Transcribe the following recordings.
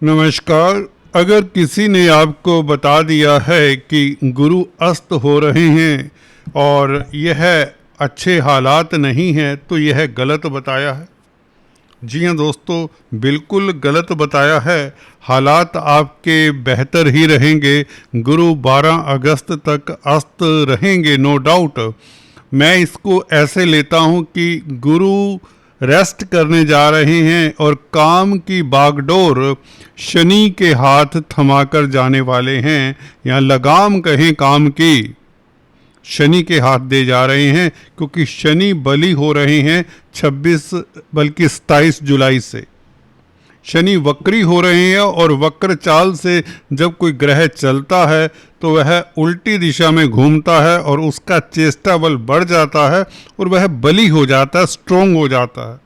नमस्कार। अगर किसी ने आपको बता दिया है कि गुरु अस्त हो रहे हैं और यह अच्छे हालात नहीं हैं तो यह गलत बताया है। जी हाँ दोस्तों, बिल्कुल गलत बताया है। हालात आपके बेहतर ही रहेंगे। गुरु 12 अगस्त तक अस्त रहेंगे, नो डाउट। मैं इसको ऐसे लेता हूँ कि गुरु रेस्ट करने जा रहे हैं और काम की बागडोर शनि के हाथ थमाकर जाने वाले हैं, या लगाम कहें काम की, शनि के हाथ दे जा रहे हैं, क्योंकि शनि बली हो रहे हैं 26 बल्कि 27 जुलाई से। शनि वक्री हो रहे हैं और वक्र चाल से जब कोई ग्रह चलता है तो वह उल्टी दिशा में घूमता है और उसका चेष्टा बल बढ़ जाता है और वह बली हो जाता है, स्ट्रोंग हो जाता है।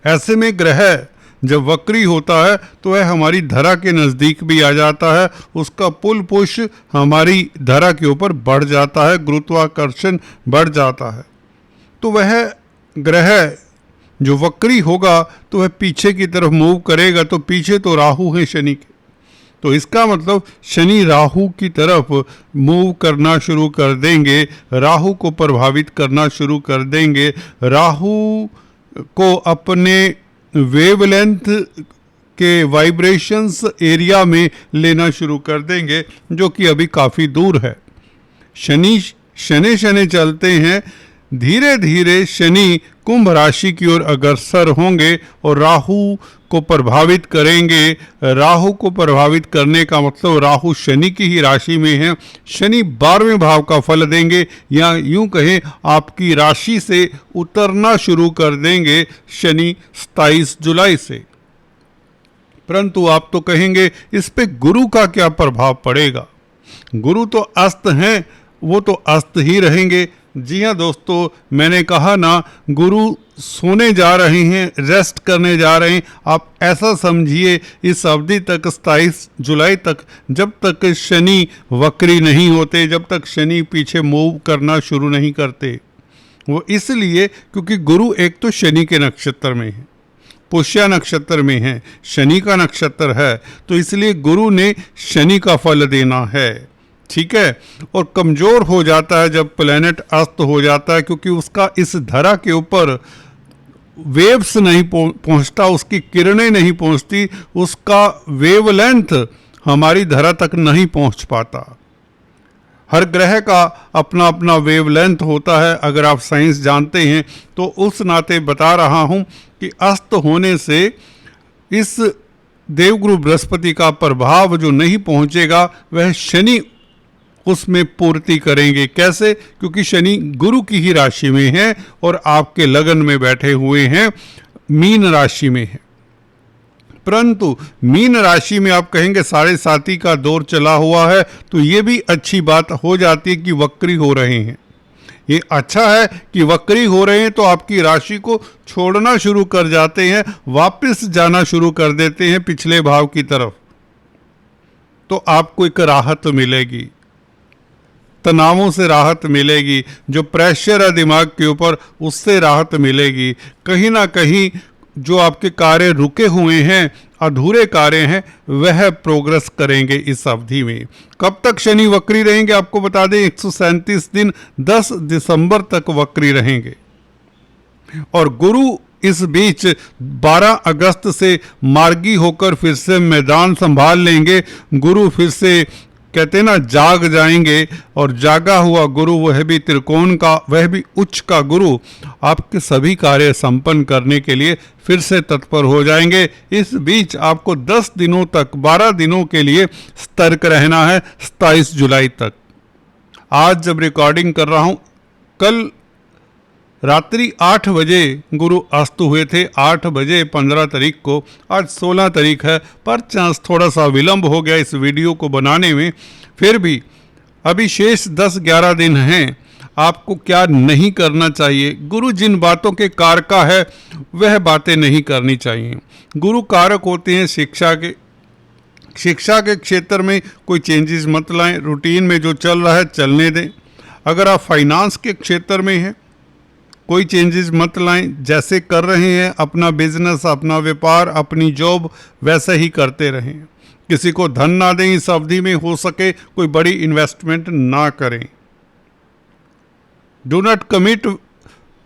ऐसे में ग्रह जब वक्री होता है तो वह हमारी धरा के नज़दीक भी आ जाता है, उसका पुल पुश हमारी धरा के ऊपर बढ़ जाता है, गुरुत्वाकर्षण बढ़ जाता है। तो वह ग्रह जो वक्री होगा तो वह पीछे की तरफ मूव करेगा, तो पीछे तो राहु है शनि के, तो इसका मतलब शनि राहु की तरफ मूव करना शुरू कर देंगे, राहु को प्रभावित करना शुरू कर देंगे, राहु को अपने वेवलेंथ के वाइब्रेशंस एरिया में लेना शुरू कर देंगे, जो कि अभी काफ़ी दूर है। शनि शनि शनि चलते हैं, धीरे धीरे शनि कुंभ राशि की ओर अग्रसर होंगे और राहु को प्रभावित करेंगे। राहु को प्रभावित करने का मतलब राहु शनि की ही राशि में है। शनि 12वें भाव का फल देंगे, या यूं कहें आपकी राशि से उतरना शुरू कर देंगे शनि 27 जुलाई से। परंतु आप तो कहेंगे इस पे गुरु का क्या प्रभाव पड़ेगा? गुरु तो अस्त हैं, वो तो अस्त ही रहेंगे। जी हाँ दोस्तों, मैंने कहा ना, गुरु सोने जा रहे हैं, रेस्ट करने जा रहे हैं। आप ऐसा समझिए इस अवधि तक, 27 जुलाई तक, जब तक शनि वक्री नहीं होते, जब तक शनि पीछे मूव करना शुरू नहीं करते। वो इसलिए क्योंकि गुरु एक तो शनि के नक्षत्र में है, पुष्य नक्षत्र में है, शनि का नक्षत्र है, तो इसलिए गुरु ने शनि का फल देना है। ठीक है। और कमज़ोर हो जाता है जब प्लैनेट अस्त हो जाता है, क्योंकि उसका इस धरा के ऊपर वेव्स नहीं पहुंचता, उसकी किरणें नहीं पहुंचती, उसका वेवलेंथ हमारी धरा तक नहीं पहुंच पाता। हर ग्रह का अपना अपना वेवलेंथ होता है, अगर आप साइंस जानते हैं तो। उस नाते बता रहा हूं कि अस्त होने से इस देवगुरु बृहस्पति का प्रभाव जो नहीं पहुंचेगा, वह शनि उसमें पूर्ति करेंगे। कैसे? क्योंकि शनि गुरु की ही राशि में है और आपके लगन में बैठे हुए हैं, मीन राशि में है। परंतु मीन राशि में आप कहेंगे 7.5 का दौर चला हुआ है, तो ये भी अच्छी बात हो जाती है कि वक्री हो रहे हैं। ये अच्छा है कि वक्री हो रहे हैं, तो आपकी राशि को छोड़ना शुरू कर जाते हैं, वापस जाना शुरू कर देते हैं पिछले भाव की तरफ। तो आपको एक राहत मिलेगी, तनावों से राहत मिलेगी, जो प्रेशर है दिमाग के ऊपर उससे राहत मिलेगी। कहीं ना कहीं जो आपके कार्य रुके हुए हैं, अधूरे कार्य हैं, वह प्रोग्रेस करेंगे इस अवधि में। कब तक शनि वक्री रहेंगे आपको बता दें, 137 दिन 10 दिसंबर तक वक्री रहेंगे। और गुरु इस बीच 12 अगस्त से मार्गी होकर फिर से मैदान संभाल लेंगे। गुरु फिर से कहते हैं ना, जाग जाएंगे, और जागा हुआ गुरु, वह भी त्रिकोण का, वह भी उच्च का गुरु, आपके सभी कार्य संपन्न करने के लिए फिर से तत्पर हो जाएंगे। इस बीच आपको 10 दिनों तक, 12 दिनों के लिए सतर्क रहना है, 27 जुलाई तक। आज जब रिकॉर्डिंग कर रहा हूं, कल रात्रि 8 बजे गुरु अस्त हुए थे, 8 बजे 15 तारीख को। आज 16 तारीख है, पर चांस थोड़ा सा विलंब हो गया इस वीडियो को बनाने में। फिर भी अभी शेष 10-11 दिन हैं। आपको क्या नहीं करना चाहिए? गुरु जिन बातों के कारका है वह बातें नहीं करनी चाहिए। गुरु कारक होते हैं शिक्षा के। शिक्षा के क्षेत्र में कोई चेंजेस मत लाएं, रूटीन में जो चल रहा है चलने दें। अगर आप फाइनेंस के क्षेत्र में हैं कोई चेंजेस मत लाएं, जैसे कर रहे हैं अपना बिजनेस, अपना व्यापार, अपनी जॉब वैसे ही करते रहें। किसी को धन ना दें इस अवधि में, हो सके कोई बड़ी इन्वेस्टमेंट ना करें। डू नॉट कमिट,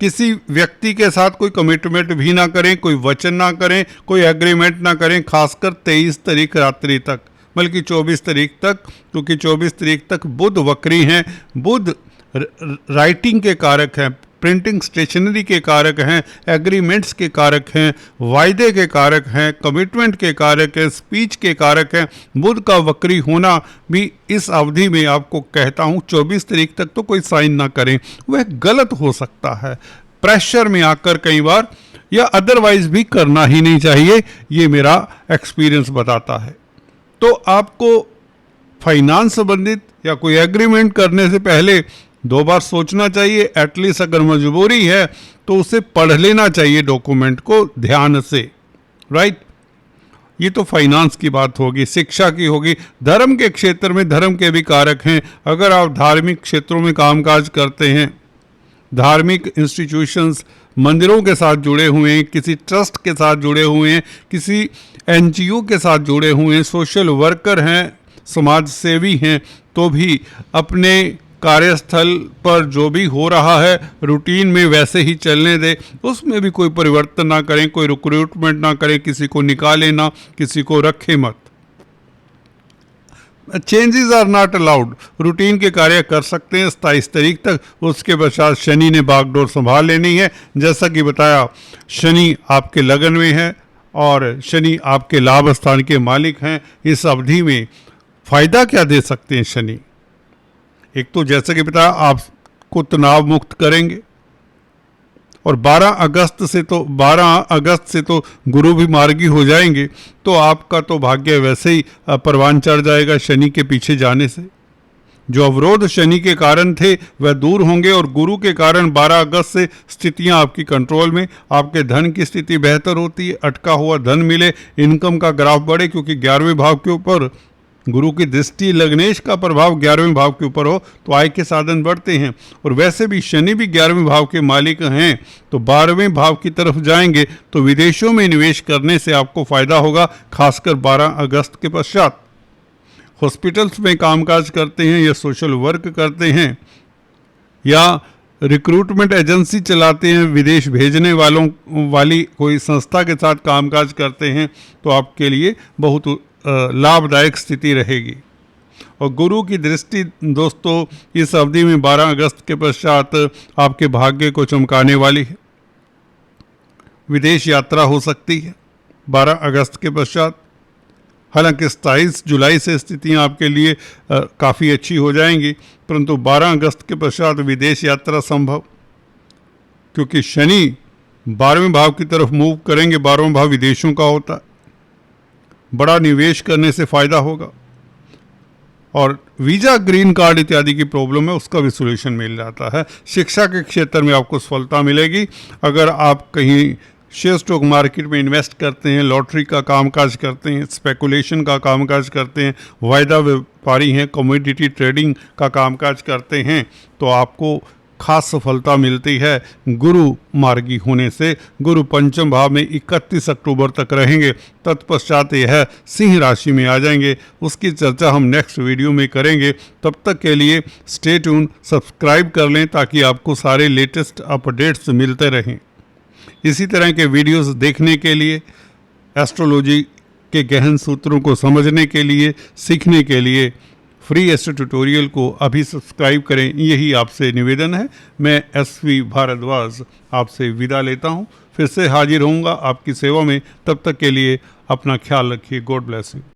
किसी व्यक्ति के साथ कोई कमिटमेंट भी ना करें, कोई वचन ना करें, कोई एग्रीमेंट ना करें, खासकर 23 तारीख रात्रि तक, बल्कि 24 तारीख तक, क्योंकि 24 तारीख तक बुध वक्री हैं। बुध राइटिंग के कारक हैं, प्रिंटिंग स्टेशनरी के कारक हैं, एग्रीमेंट्स के कारक हैं, वायदे के कारक हैं, कमिटमेंट के कारक हैं, स्पीच के कारक हैं। बुध का वक्री होना भी इस अवधि में आपको कहता हूँ 24 तारीख तक तो कोई साइन ना करें, वह गलत हो सकता है। प्रेशर में आकर कई बार, या अदरवाइज भी करना ही नहीं चाहिए, ये मेरा एक्सपीरियंस बताता है। तो आपको फाइनेंस संबंधित या कोई एग्रीमेंट करने से पहले 2 बार सोचना चाहिए। एटलीस्ट अगर मजबूरी है तो उसे पढ़ लेना चाहिए डॉक्यूमेंट को ध्यान से, राइट। ये तो फाइनेंस की बात होगी, शिक्षा की होगी। धर्म के क्षेत्र में धर्म के भी कारक हैं। अगर आप धार्मिक क्षेत्रों में कामकाज करते हैं, धार्मिक इंस्टीट्यूशंस, मंदिरों के साथ जुड़े हुए हैं, किसी ट्रस्ट के साथ जुड़े हुए हैं, किसी एनजीओ के साथ जुड़े हुए हैं, सोशल वर्कर हैं, समाज सेवी हैं, तो भी अपने कार्यस्थल पर जो भी हो रहा है रूटीन में वैसे ही चलने दें, उसमें भी कोई परिवर्तन ना करें, कोई रिक्रूटमेंट ना करें, किसी को निकाले ना, किसी को रखे मत। Changes are not allowed. Routine के कार्य कर सकते हैं 27 तारीख तक, उसके पश्चात शनि ने बागडोर संभाल लेनी है। जैसा कि बताया, शनि आपके लगन में है और शनि आपके लाभ स्थान के मालिक हैं। इस अवधि में फायदा क्या दे सकते हैं शनि? एक तो जैसा कि बताया, आपको तनाव मुक्त करेंगे, और 12 अगस्त से तो गुरु भी मार्गी हो जाएंगे, तो आपका तो भाग्य वैसे ही परवान चढ़ जाएगा शनि के पीछे जाने से। जो अवरोध शनि के कारण थे वह दूर होंगे, और गुरु के कारण 12 अगस्त से स्थितियां आपकी कंट्रोल में, आपके धन की स्थिति बेहतर होती है, अटका हुआ धन मिले, इनकम का ग्राफ बढ़े, क्योंकि 11वें भाव के ऊपर गुरु की दृष्टि, लग्नेश का प्रभाव 11वें भाव के ऊपर हो तो आय के साधन बढ़ते हैं। और वैसे भी शनि भी 11वें भाव के मालिक हैं, तो 12वें भाव की तरफ जाएंगे तो विदेशों में निवेश करने से आपको फायदा होगा, खासकर 12 अगस्त के पश्चात। हॉस्पिटल्स में कामकाज करते हैं या सोशल वर्क करते हैं या रिक्रूटमेंट एजेंसी चलाते हैं, विदेश भेजने वाली कोई संस्था के साथ कामकाज करते हैं, तो आपके लिए बहुत लाभदायक स्थिति रहेगी। और गुरु की दृष्टि दोस्तों इस अवधि में 12 अगस्त के पश्चात आपके भाग्य को चमकाने वाली है। विदेश यात्रा हो सकती है 12 अगस्त के पश्चात। हालांकि 27 जुलाई से स्थितियां आपके लिए काफ़ी अच्छी हो जाएंगी, परंतु 12 अगस्त के पश्चात विदेश यात्रा संभव, क्योंकि शनि 12वें भाव की तरफ मूव करेंगे। 12वां भाव विदेशों का होता है, बड़ा निवेश करने से फायदा होगा। और वीज़ा, ग्रीन कार्ड इत्यादि की प्रॉब्लम है, उसका भी सोल्यूशन मिल जाता है। शिक्षा के क्षेत्र में आपको सफलता मिलेगी। अगर आप कहीं शेयर स्टॉक मार्केट में इन्वेस्ट करते हैं, लॉटरी का कामकाज करते हैं, स्पेकुलेशन का कामकाज करते हैं, वायदा व्यापारी हैं, कमोडिटी ट्रेडिंग का कामकाज करते हैं, तो आपको खास सफलता मिलती है गुरु मार्गी होने से। गुरु पंचम भाव में 31 अक्टूबर तक रहेंगे, तत्पश्चात यह सिंह राशि में आ जाएंगे। उसकी चर्चा हम नेक्स्ट वीडियो में करेंगे। तब तक के लिए स्टे ट्यून, सब्सक्राइब कर लें ताकि आपको सारे लेटेस्ट अपडेट्स मिलते रहें। इसी तरह के वीडियोस देखने के लिए, एस्ट्रोलॉजी के गहन सूत्रों को समझने के लिए, सीखने के लिए फ्री एस्ट्रो ट्यूटोरियल को अभी सब्सक्राइब करें, यही आपसे निवेदन है। मैं SV भारद्वाज आपसे विदा लेता हूं। फिर से हाजिर होऊंगा आपकी सेवा में। तब तक के लिए अपना ख्याल रखिए। God bless you.